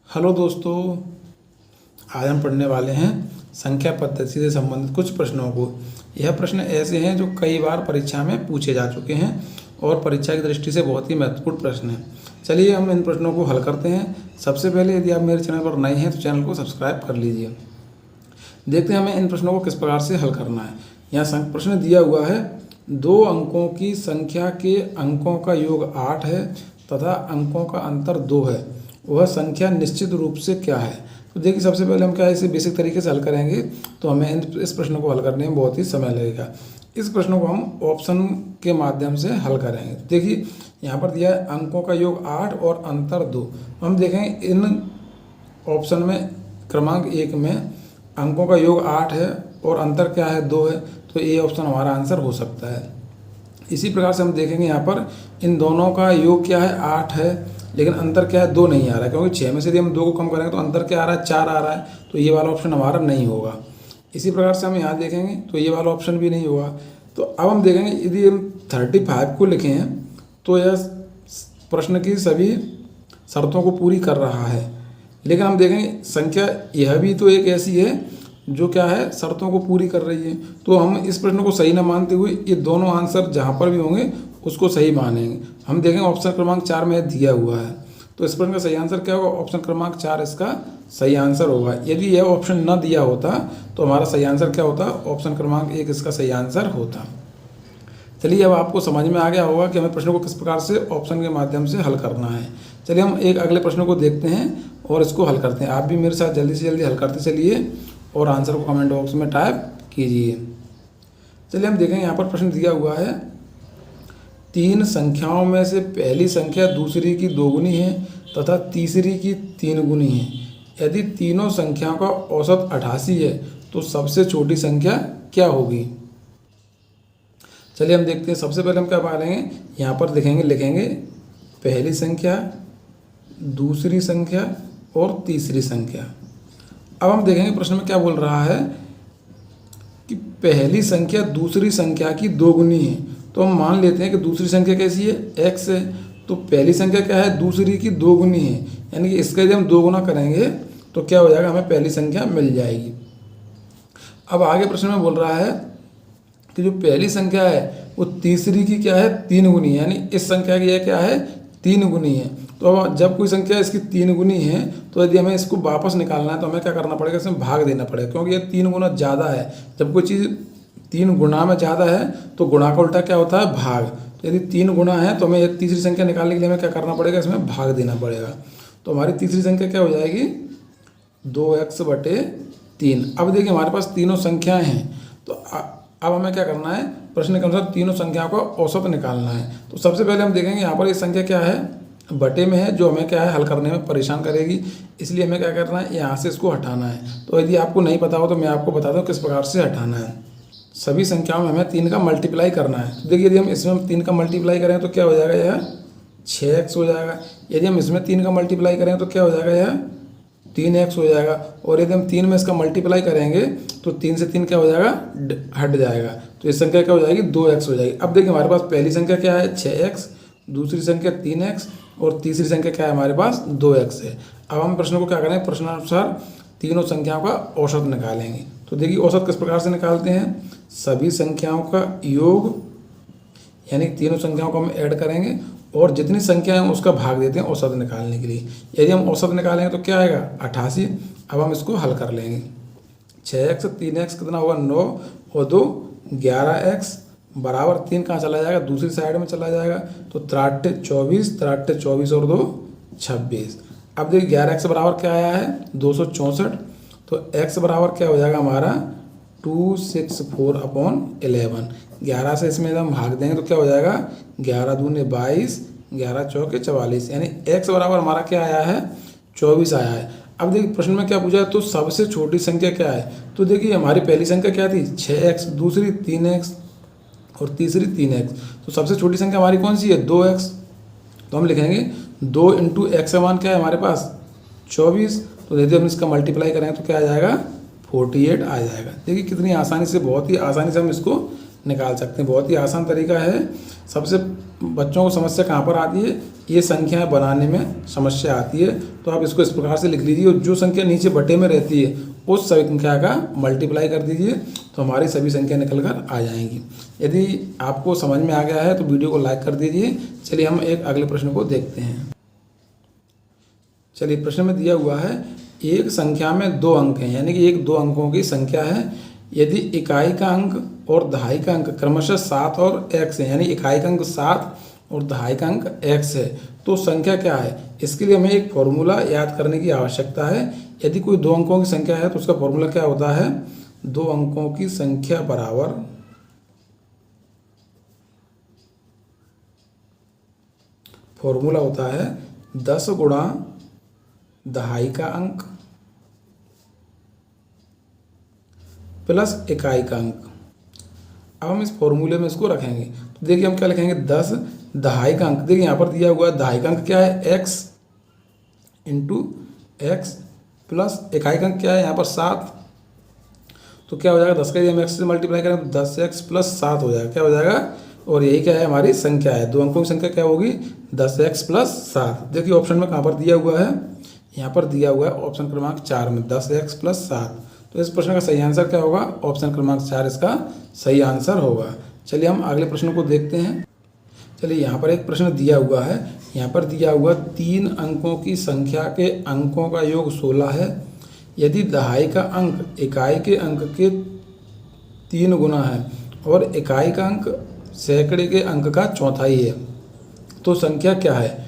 Hello दोस्तों, आज हम पढ़ने वाले हैं संख्या पद्धति से संबंधित कुछ प्रश्नों को। यह प्रश्न ऐसे हैं जो कई बार परीक्षा में पूछे जा चुके हैं और परीक्षा की दृष्टि से बहुत ही महत्वपूर्ण प्रश्न हैं। चलिए हम इन प्रश्नों को हल करते हैं। सबसे पहले यदि आप मेरे चैनल पर नए हैं तो चैनल को सब्सक्राइब कर लीजिए। देखते हैं हमें इन प्रश्नों को किस प्रकार से हल करना है। यहाँ प्रश्न दिया हुआ है, 2 अंकों की संख्या के अंकों का योग 8 है तथा अंकों का अंतर 2 है, वह संख्या निश्चित रूप से क्या है। तो देखिए, सबसे पहले हम क्या इसे बेसिक तरीके से हल करेंगे तो हमें इस प्रश्न को हल करने में बहुत ही समय लगेगा। इस प्रश्न को हम ऑप्शन के माध्यम से हल करेंगे। देखिए, यहाँ पर दिया है अंकों का योग 8 और अंतर 2। हम देखें इन ऑप्शन में क्रमांक 1 में अंकों का योग 8 है और अंतर क्या है, 2 है, तो ये ऑप्शन हमारा आंसर हो सकता है। इसी प्रकार से हम देखेंगे यहाँ पर इन दोनों का योग क्या है, 8 है, लेकिन अंतर क्या है, 2 नहीं आ रहा है, क्योंकि 6 में से यदि हम 2 को कम करेंगे तो अंतर क्या आ रहा है, 4 आ रहा है, तो ये वाला ऑप्शन हमारा नहीं होगा। इसी प्रकार से हम यहाँ देखेंगे तो ये वाला ऑप्शन भी नहीं होगा। तो अब हम देखेंगे यदि हम 35 को लिखे हैं तो यह प्रश्न की सभी शर्तों को पूरी कर रहा है, लेकिन हम देखेंगे संख्या यह भी तो एक ऐसी है जो क्या है, शर्तों को पूरी कर रही है। तो हम इस प्रश्न को सही न मानते हुए ये दोनों आंसर जहाँ पर भी होंगे उसको सही मानेंगे। हम देखेंगे ऑप्शन क्रमांक 4 में दिया हुआ है, तो इस प्रश्न का सही आंसर क्या होगा, ऑप्शन क्रमांक 4 इसका सही आंसर होगा। यदि यह ऑप्शन न दिया होता तो हमारा सही आंसर क्या होता, ऑप्शन क्रमांक 1 इसका सही आंसर होता। चलिए, अब आपको समझ में आ गया होगा कि हमें प्रश्नों को किस प्रकार से ऑप्शन के माध्यम से हल करना है। चलिए हम एक अगले प्रश्न को देखते हैं और इसको हल करते हैं। आप भी मेरे साथ जल्दी से जल्दी हल करते चलिए और आंसर को कमेंट बॉक्स में टाइप कीजिए। चलिए हम देखेंगे, यहाँ पर प्रश्न दिया हुआ है, 3 संख्याओं में से पहली संख्या दूसरी की 2 गुनी है तथा तीसरी की 3 गुनी है। यदि तीनों संख्याओं का औसत 88 है तो सबसे छोटी संख्या क्या होगी। चलिए हम देखते हैं। सबसे पहले हम क्या पालेंगे, यहाँ पर लिखेंगे पहली संख्या, दूसरी संख्या और तीसरी संख्या। अब हम देखेंगे प्रश्न में क्या बोल रहा है कि पहली संख्या दूसरी संख्या की 2 गुनी है। तो हम मान लेते हैं कि दूसरी संख्या कैसी है, x है, तो पहली संख्या क्या है, दूसरी की 2 गुनी है, यानी कि इसका यदि हम 2 गुना करेंगे तो क्या हो जाएगा, हमें पहली संख्या मिल जाएगी। अब आगे प्रश्न में बोल रहा है कि जो पहली संख्या है वो तीसरी की क्या है, 3 गुनी है, यानी इस संख्या की यह क्या है, 3 गुनी है। तो जब कोई संख्या इसकी 3 गुनी है तो यदि हमें इसको वापस निकालना है तो हमें क्या करना पड़ेगा, इसमें भाग देना पड़ेगा, क्योंकि ये 3 गुना ज़्यादा है। जब कोई चीज़ 3 गुना में ज़्यादा है तो गुणा का उल्टा क्या होता है, भाग। तो यदि 3 गुना है तो हमें तीसरी संख्या निकालने के लिए हमें क्या करना पड़ेगा, इसमें भाग देना पड़ेगा। तो हमारी तीसरी संख्या क्या हो जाएगी, 2x/3। अब देखिए हमारे पास तीनों संख्याएँ हैं, तो अब हमें क्या करना है, प्रश्न के अनुसार तीनों संख्याओं का औसत निकालना है। तो सबसे पहले हम देखेंगे यहाँ पर ये संख्या क्या है, बटे में है, जो हमें क्या है हल करने में परेशान करेगी, इसलिए हमें क्या करना है, यहाँ से इसको हटाना है। तो यदि आपको नहीं पता हो तो मैं आपको बताता हूँ किस प्रकार से हटाना है। सभी संख्याओं में हमें 3 का मल्टीप्लाई करना है। तो देखिए, यदि हम इसमें 3 का मल्टीप्लाई करें तो क्या हो जाएगा, यह 6x हो जाएगा। यदि हम इसमें 3 का मल्टीप्लाई करें तो क्या हो जाएगा, यह 3x हो जाएगा। और यदि हम 3 में इसका मल्टीप्लाई करेंगे तो 3 से 3 क्या हो जाएगा, हट जाएगा, तो ये संख्या क्या हो जाएगी, 2x हो जाएगी। अब देखिए हमारे पास पहली संख्या क्या है, 6x, दूसरी संख्या 3x और तीसरी संख्या क्या है, हमारे पास 2x है। अब हम प्रश्न को क्या करेंगे, प्रश्नानुसार तीनों संख्याओं का औसत निकालेंगे। तो देखिए औसत किस प्रकार से निकालते हैं, सभी संख्याओं का योग, यानी तीनों संख्याओं को हम ऐड करेंगे और जितनी संख्या है उसका भाग देते हैं औसत निकालने के लिए। यदि हम औसत निकालेंगे तो क्या आएगा, 88। अब हम इसको हल कर लेंगे। 6x 3x कितना होगा, 9 और 2 11x बराबर 3 कहाँ चला जाएगा, दूसरी साइड में चला जाएगा, तो 63 24 और 2 26। अब देखिए 11x बराबर क्या आया है, 264। तो x बराबर क्या हो जाएगा हमारा, 264/11। 11 से इसमें हम भाग देंगे तो क्या हो जाएगा, 11 दूने 22, 11 चौके 44, यानी x बराबर हमारा क्या आया है, 24 आया है। अब देखिए प्रश्न में क्या पूछा है, तो सबसे छोटी संख्या क्या है। तो देखिए हमारी पहली संख्या क्या थी, 6x, दूसरी 3x और तीसरी 3x। तो सबसे छोटी संख्या हमारी कौन सी है, 2x। तो हम लिखेंगे 2 × x का मान क्या है हमारे पास, 24। तो यदि हम इसका मल्टीप्लाई करें तो क्या आ जाएगा, 48 आ जाएगा। देखिए कितनी आसानी से, बहुत ही आसानी से हम इसको निकाल सकते हैं। बहुत ही आसान तरीका है। सबसे बच्चों को समस्या कहाँ पर आती है, ये संख्याएं बनाने में समस्या आती है। तो आप इसको इस प्रकार से लिख लीजिए और जो संख्या नीचे बटे में रहती है उस संख्या का मल्टीप्लाई कर दीजिए, तो हमारी सभी संख्या निकल कर आ जाएंगी। यदि आपको समझ में आ गया है तो वीडियो को लाइक कर दीजिए। चलिए हम एक अगले प्रश्न को देखते हैं। चलिए प्रश्न में दिया हुआ है, एक संख्या में 2 अंक हैं, यानी कि एक 2 अंकों की संख्या है। यदि इकाई का अंक और दहाई का अंक क्रमशः 7 और x है, यानी इकाई का अंक 7 और दहाई का अंक x है, तो संख्या क्या है। इसके लिए हमें एक फॉर्मूला याद करने की आवश्यकता है। यदि कोई 2 अंकों की संख्या है तो उसका फॉर्मूला क्या होता है, 2 अंकों की संख्या बराबर फॉर्मूला होता है 10 गुणा दहाई का अंक प्लस इकाई का अंक। अब हम इस फॉर्मूले में इसको रखेंगे, तो देखिए हम क्या लिखेंगे, 10 दहाई का अंक। देखिए यहाँ पर दिया हुआ है दहाई का अंक क्या है, x इंटू एक्स प्लस इकाई का अंक क्या है यहाँ पर 7। तो क्या हो जाएगा, 10 का यदि हम x से मल्टीप्लाई करें तो 10x प्लस 7 हो जाएगा। क्या हो जाएगा, और यही क्या है हमारी संख्या है, 2 अंकों की संख्या क्या होगी, 10x प्लस 7। देखिए ऑप्शन में कहाँ पर दिया हुआ है, यहाँ पर दिया हुआ है ऑप्शन क्रमांक 4 में 10x प्लस 7। तो इस प्रश्न का सही आंसर क्या होगा, ऑप्शन क्रमांक 4 इसका सही आंसर होगा। चलिए हम अगले प्रश्न को देखते हैं। चलिए यहाँ पर एक प्रश्न दिया हुआ है, यहाँ पर दिया हुआ 3 अंकों की संख्या के अंकों का योग 16 है। यदि दहाई का अंक इकाई के अंक के 3 गुना है और इकाई का अंक सैकड़े के अंक का चौथाई है, तो संख्या क्या है।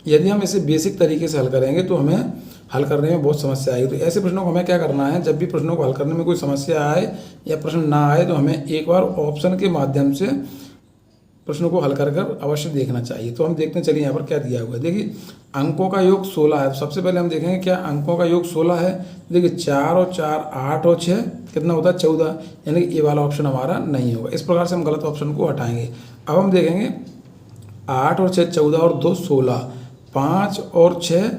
यदि हम इसे बेसिक तरीके से हल करेंगे तो हमें हल करने में बहुत समस्या आएगी। तो ऐसे प्रश्नों को हमें क्या करना है, जब भी प्रश्नों को हल करने में कोई समस्या आए या प्रश्न ना आए तो हमें एक बार ऑप्शन के माध्यम से प्रश्नों को हल कर अवश्य देखना चाहिए। तो हम देखते हैं, चलिए यहाँ पर क्या दिया हुआ है। देखिए अंकों का योग 16 है। सबसे पहले हम देखेंगे क्या अंकों का योग 16 है। देखिए 4 और 4 8 और 6 कितना होता है 14, यानी कि ये वाला ऑप्शन हमारा नहीं होगा। इस प्रकार से हम गलत ऑप्शन को हटाएंगे। अब हम देखेंगे 8 और 6 14 और 2 16, 5 और 6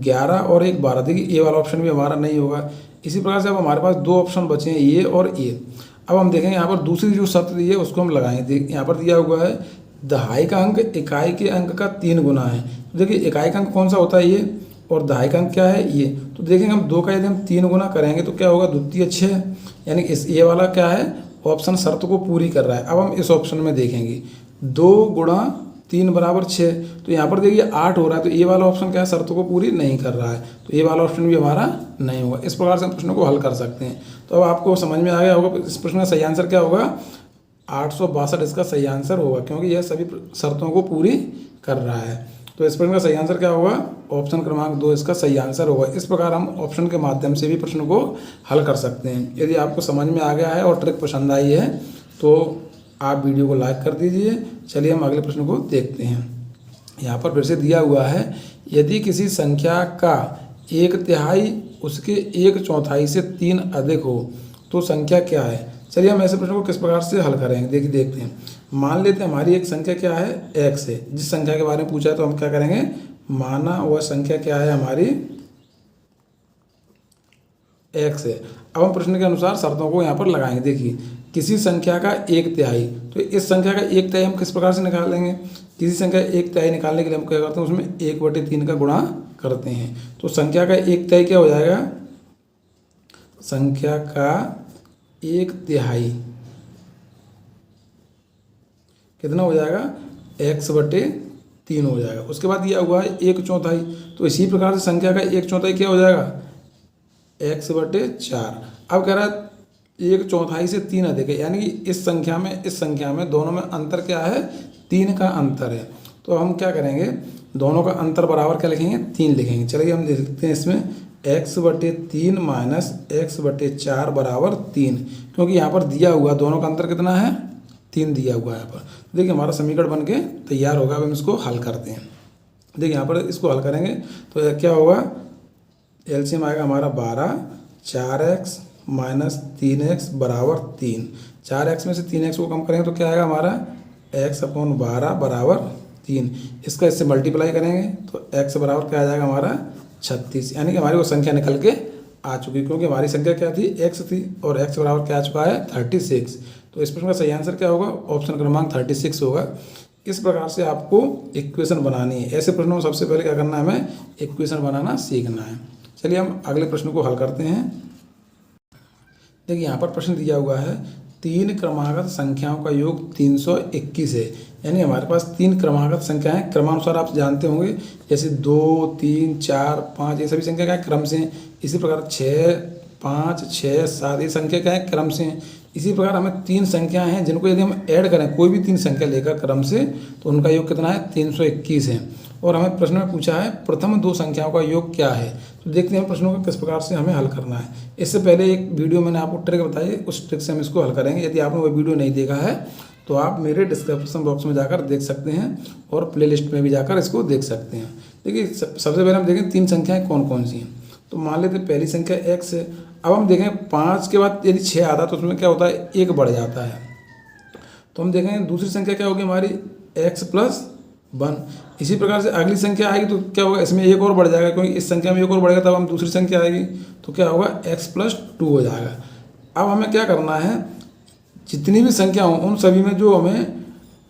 11 और 1 12। देखिए ये वाला ऑप्शन भी हमारा नहीं होगा। इसी प्रकार से अब हमारे पास 2 ऑप्शन बचे हैं, ये और ये। अब हम देखेंगे यहाँ पर दूसरी जो शर्त दी है उसको हम लगाएंगे। देख यहाँ पर दिया हुआ है दहाई का अंक इकाई के अंक का 3 गुना है। तो देखिए इकाई का अंक कौन सा होता है, ये, और दहाई का अंक क्या है, ये। तो देखेंगे हम 2 का यदि हम 3 गुना करेंगे तो क्या होगा, द्वितीय 6, यानी इस ये वाला क्या है ऑप्शन शर्त को पूरी कर रहा है। अब हम इस ऑप्शन में देखेंगे 2 गुणा 3 बराबर 6, तो यहाँ पर देखिए 8 हो रहा है। तो ये वाला ऑप्शन क्या है, शर्तों को पूरी नहीं कर रहा है, तो ये वाला ऑप्शन भी हमारा नहीं होगा। इस प्रकार से हम प्रश्नों को हल कर सकते हैं। तो अब आपको समझ में आ गया होगा इस प्रश्न का सही आंसर क्या होगा, 862 इसका सही आंसर होगा, क्योंकि यह सभी शर्तों को पूरी कर रहा है। तो इस प्रश्न का सही आंसर क्या होगा, ऑप्शन क्रमांक 2 इसका सही आंसर होगा। इस प्रकार हम ऑप्शन के माध्यम से भी प्रश्न को हल कर सकते हैं। यदि आपको समझ में आ गया है और ट्रिक पसंद आई है तो आप वीडियो को लाइक कर दीजिए। चलिए हम अगले प्रश्न को देखते हैं। यहाँ पर फिर से दिया हुआ है, यदि किसी संख्या का 1/3 उसके 1/4 से 3 अधिक हो तो संख्या क्या है। चलिए हम ऐसे प्रश्न को किस प्रकार से हल करेंगे, देखिए देखते हैं। मान लेते हैं हमारी एक संख्या क्या है, x है। जिस संख्या के बारे में पूछा है तो हम क्या करेंगे, माना वह संख्या क्या है हमारी x है। अब हम प्रश्न के अनुसार शर्तों को यहाँ पर लगाएंगे। देखिए किसी संख्या का 1/3, तो इस संख्या का 1/3 हम किस प्रकार से निकालेंगे, किसी संख्या का 1/3 निकालने के लिए हम क्या करते हैं, उसमें 1/3 का गुणा करते हैं। तो संख्या का 1/3 क्या हो जाएगा, संख्या का 1/3 कितना हो जाएगा, x/3 हो जाएगा। उसके बाद दिया हुआ है 1/4, तो इसी प्रकार से संख्या का 1/4 क्या हो जाएगा, x/4। अब कह रहा है 1/4 से 3 अधिक है, यानी कि इस संख्या में दोनों में अंतर क्या है, 3 का अंतर है। तो हम क्या करेंगे, दोनों का अंतर बराबर क्या लिखेंगे, 3 लिखेंगे। चलिए हम देखते हैं इसमें x/3 माइनस x/4 बराबर 3, क्योंकि यहाँ पर दिया हुआ दोनों का अंतर कितना है, 3 दिया हुआ है यहाँ पर। देखिए हमारा समीकरण बन के तैयार होगा। अब हम इसको हल करते हैं। देखिए यहाँ पर इसको हल करेंगे तो क्या होगा, एलसीएम आएगा हमारा 12, 4x माइनस 3x बराबर 3। 4x में से 3x को कम करेंगे तो क्या आएगा हमारा, x/12 बराबर 3। इसका इससे मल्टीप्लाई करेंगे तो x बराबर क्या आ जाएगा हमारा 36, यानी कि हमारी वो संख्या निकल के आ चुकी, क्योंकि हमारी संख्या क्या थी, x थी, और x बराबर क्या आ चुका है 36। तो इस प्रश्न का सही आंसर क्या होगा? ऑप्शन क्रमांक 36 होगा। इस प्रकार से आपको इक्वेशन बनानी है। ऐसे प्रश्नों में सबसे पहले क्या करना है? हमें इक्वेशन बनाना सीखना है। चलिए हम अगले प्रश्न को हल करते हैं। देखिए यहाँ पर प्रश्न दिया हुआ है, 3 क्रमागत संख्याओं का योग 321 है। यानी हमारे पास 3 क्रमागत संख्याएं, क्रमानुसार आप जानते होंगे, जैसे 2, 3, 4, 5 ये सभी संख्या क्या है? क्रम से हैं। इसी प्रकार 6, 5, 6, 7 ये संख्या क्या है? क्रम से हैं। इसी प्रकार हमें 3 संख्याएं हैं जिनको यदि हम ऐड करें, कोई भी 3 संख्या लेकर क्रम से, तो उनका योग कितना है? 321 है। और हमें प्रश्न में पूछा है प्रथम 2 संख्याओं का योग क्या है। तो देखते हैं प्रश्नों को किस प्रकार से हमें हल करना है। इससे पहले एक वीडियो मैंने आपको ट्रिक बताई, उस ट्रिक से हम इसको हल करेंगे। यदि आपने वो वीडियो नहीं देखा है तो आप मेरे डिस्क्रिप्शन बॉक्स में जाकर देख सकते हैं और प्लेलिस्ट में भी जाकर इसको देख सकते हैं। देखिए सबसे पहले हम देखें 3 संख्याएँ कौन कौन सी हैं। तो मान लेते पहली संख्या x है। अब हम देखें 5 के बाद यदि 6 आता है तो उसमें क्या होता है? 1 बढ़ जाता है। तो हम देखेंगे दूसरी संख्या क्या होगी हमारी? x + 1। इसी प्रकार से अगली संख्या आएगी तो क्या होगा? इसमें 1 और बढ़ जाएगा, क्योंकि इस संख्या में 1 और बढ़ेगा तब हम दूसरी संख्या आएगी तो क्या होगा? x + 2 हो जाएगा। अब हमें क्या करना है? जितनी भी संख्या हो उन सभी में जो हमें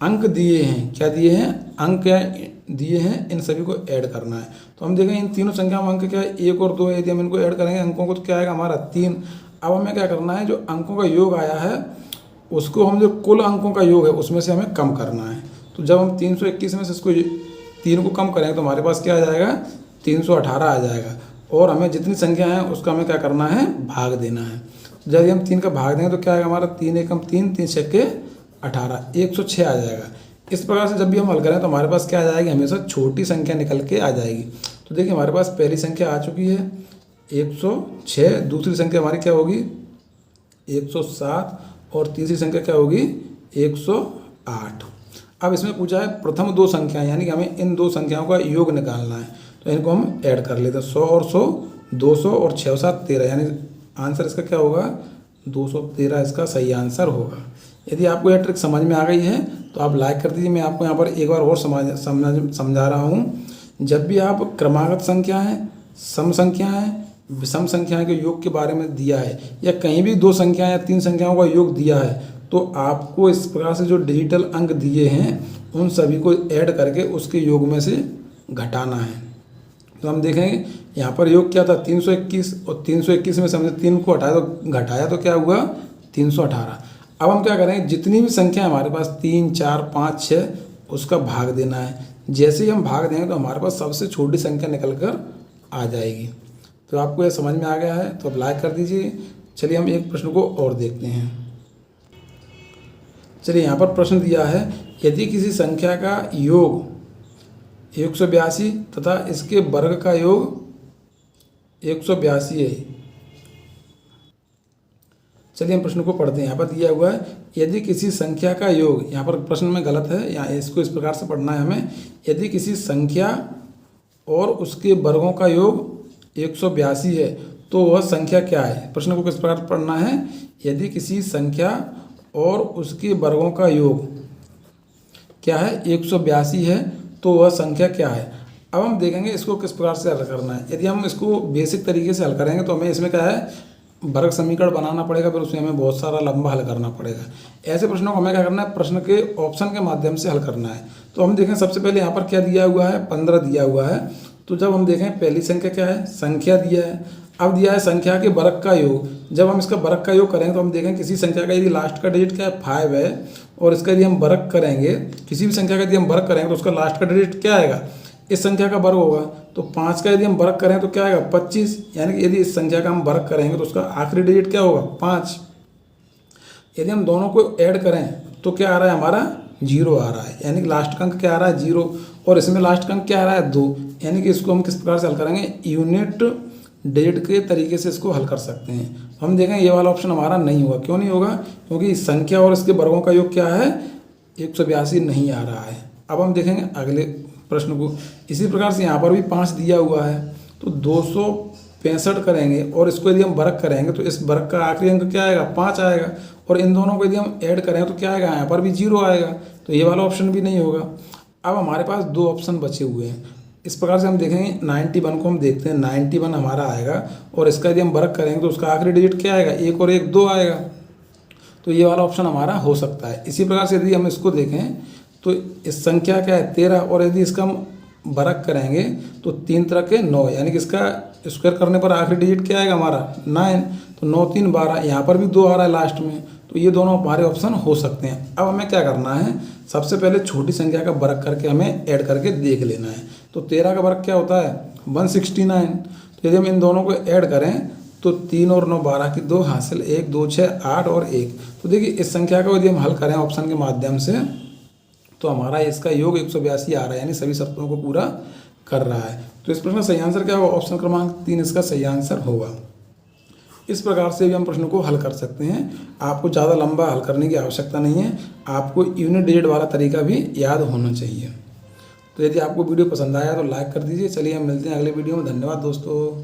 अंक दिए हैं, क्या दिए हैं? अंक क्या दिए हैं, इन सभी को ऐड करना है। तो हम देखें इन तीनों संख्याओं में अंक क्या है? 1 और 2 है। यदि हम इनको ऐड करेंगे अंकों को तो क्या आएगा हमारा? 3। अब हमें क्या करना है? जो अंकों का योग आया है उसको हम, जो कुल अंकों का योग है उसमें से हमें कम करना है। तो जब हम 321 में से इसको 3 को कम करेंगे तो हमारे पास क्या आ जाएगा? 318 आ जाएगा। और हमें जितनी संख्या है उसका हमें क्या करना है? भाग देना है। जब हम 3 का भाग देंगे तो क्या आएगा हमारा? 3 एकम 3, 3 छक्के 18, 106 आ जाएगा। इस प्रकार से जब भी हम हल करें तो हमारे पास क्या आ जाएगी? हमेशा छोटी संख्या निकल के आ जाएगी। तो देखिए हमारे पास पहली संख्या आ चुकी है 106, दूसरी संख्या हमारी क्या होगी? 107 और तीसरी संख्या क्या होगी? 108। अब इसमें पूछा है प्रथम 2 संख्याएं, यानी कि हमें इन 2 संख्याओं का योग निकालना है। तो इनको हम ऐड कर लेते हैं। 100 और 100, 200 और 6 और 7 13, यानी आंसर इसका क्या होगा? 213 इसका सही आंसर होगा। यदि आपको यह ट्रिक समझ में आ गई है तो आप लाइक कर दीजिए। मैं आपको यहाँ पर एक बार और समझा रहा हूँ। जब भी आप क्रमागत संख्याएं, सम संख्याएं, विषम संख्याएं के योग के बारे में दिया है, या कहीं भी 2 संख्याएं या 3 संख्याओं का योग दिया है, तो आपको इस प्रकार से जो डिजिटल अंक दिए हैं उन सभी को ऐड करके उसके योग में से घटाना है। तो हम देखेंगे यहाँ पर योग क्या था? 321, और 321 में से हमने 3 को हटाया तो घटाया तो क्या हुआ? 318। अब हम क्या करेंगे? जितनी भी संख्या हमारे पास 3, 4, 5, 6 उसका भाग देना है। जैसे ही हम भाग देंगे तो हमारे पास सबसे छोटी संख्या निकल कर आ जाएगी। तो आपको यह समझ में आ गया है तो अब लाइक कर दीजिए। चलिए हम एक प्रश्न को और देखते हैं। चलिए यहाँ पर प्रश्न दिया है, यदि किसी संख्या का योग 182 तथा इसके वर्ग का योग 182 है। चलिए हम प्रश्न को पढ़ते हैं। यहाँ पर दिया हुआ है, यदि किसी संख्या का योग, यहाँ पर प्रश्न में गलत है, यहाँ इसको इस प्रकार से पढ़ना है हमें, यदि किसी संख्या और उसके वर्गों का योग 182 है तो वह संख्या क्या है? प्रश्न को किस प्रकार पढ़ना है? यदि किसी संख्या और उसके वर्गों का योग क्या है? 182 है तो वह संख्या क्या है? अब हम देखेंगे इसको किस प्रकार से हल करना है। यदि हम इसको बेसिक तरीके से हल करेंगे तो हमें इसमें क्या है? वर्ग समीकरण बनाना पड़ेगा, फिर उसमें हमें बहुत सारा लंबा हल करना पड़ेगा। ऐसे प्रश्नों को हमें क्या करना है? प्रश्न के ऑप्शन के माध्यम से हल करना है। तो हम देखें सबसे पहले यहाँ पर क्या दिया हुआ है? 15 दिया हुआ है। तो जब हम देखें पहली संख्या क्या है? संख्या दिया है। अब दिया है संख्या के वर्ग का योग। जब हम इसका वर्ग का योग करेंगे तो हम देखें किसी संख्या का यदि लास्ट का डिजिट क्या है? 5 है, और इसका यदि हम वर्ग करेंगे, किसी भी संख्या का यदि हम वर्ग करेंगे तो उसका लास्ट का डिजिट क्या आएगा? इस संख्या का वर्ग होगा। तो 5 का यदि हम वर्ग करें तो क्या आएगा? 25। यानी कि यदि इस संख्या का हम वर्ग करेंगे तो उसका आखिरी डिजिट क्या होगा? 5। यदि हम दोनों को ऐड करें तो क्या आ रहा है हमारा? 0 आ रहा है। यानी कि लास्ट का अंक क्या आ रहा है? 0। और इसमें लास्ट का अंक क्या आ रहा है? 2। यानी कि इसको हम किस प्रकार से हल करेंगे? यूनिट डिजिट के तरीके से इसको हल कर सकते हैं। हम देखें ये वाला ऑप्शन हमारा नहीं होगा। क्यों नहीं होगा? क्योंकि संख्या और इसके वर्गों का योग क्या है? 182 नहीं आ रहा है। अब हम देखेंगे अगले प्रश्न को। इसी प्रकार से यहाँ पर भी 5 दिया हुआ है, तो 265 करेंगे और इसको यदि हम वर्ग करेंगे तो इस वर्ग का आखिरी अंक क्या आएगा? 5 आएगा। और इन दोनों को यदि हम ऐड करें तो क्या आएगा? यहाँ पर भी 0 आएगा। तो ये वाला ऑप्शन भी नहीं होगा। अब हमारे पास 2 ऑप्शन बचे हुए हैं। इस प्रकार से हम देखेंगे 91 को हम देखते हैं। 91 हमारा आएगा और इसका यदि हम वर्ग करेंगे तो उसका आखिरी डिजिट क्या आएगा? 1 और 1 2 आएगा। तो ये वाला ऑप्शन हमारा हो सकता है। इसी प्रकार से यदि हम इसको देखें तो इस संख्या क्या है 13, और यदि इसका हम वर्ग करेंगे तो 3 तरह के 9, यानी कि इसका स्क्वायर करने पर आखिरी डिजिट क्या आएगा हमारा 9, तो 9 3 12, यहाँ पर भी 2 आ रहा है लास्ट में, तो ये दोनों हमारे ऑप्शन हो सकते हैं। अब हमें क्या करना है, सबसे पहले छोटी संख्या का वर्ग करके हमें ऐड करके देख लेना है। तो 13 का वर्ग क्या होता है 169, तो यदि हम इन दोनों को ऐड करें तो 3 और 9 12 की 2 हासिल 1 2 6 8 और 1। तो देखिए इस संख्या को यदि हम हल करें ऑप्शन के माध्यम से तो हमारा इसका योग 182 आ रहा है, यानी सभी शर्तों को पूरा कर रहा है। तो इस प्रश्न का सही आंसर क्या होगा, ऑप्शन क्रमांक 3 इसका सही आंसर होगा। इस प्रकार से भी हम प्रश्न को हल कर सकते हैं। आपको ज़्यादा लंबा हल करने की आवश्यकता नहीं है, आपको यूनिट डिजिट वाला तरीका भी याद होना चाहिए। तो यदि आपको वीडियो पसंद आया तो लाइक कर दीजिए। चलिए हम मिलते हैं अगले वीडियो में। धन्यवाद दोस्तों।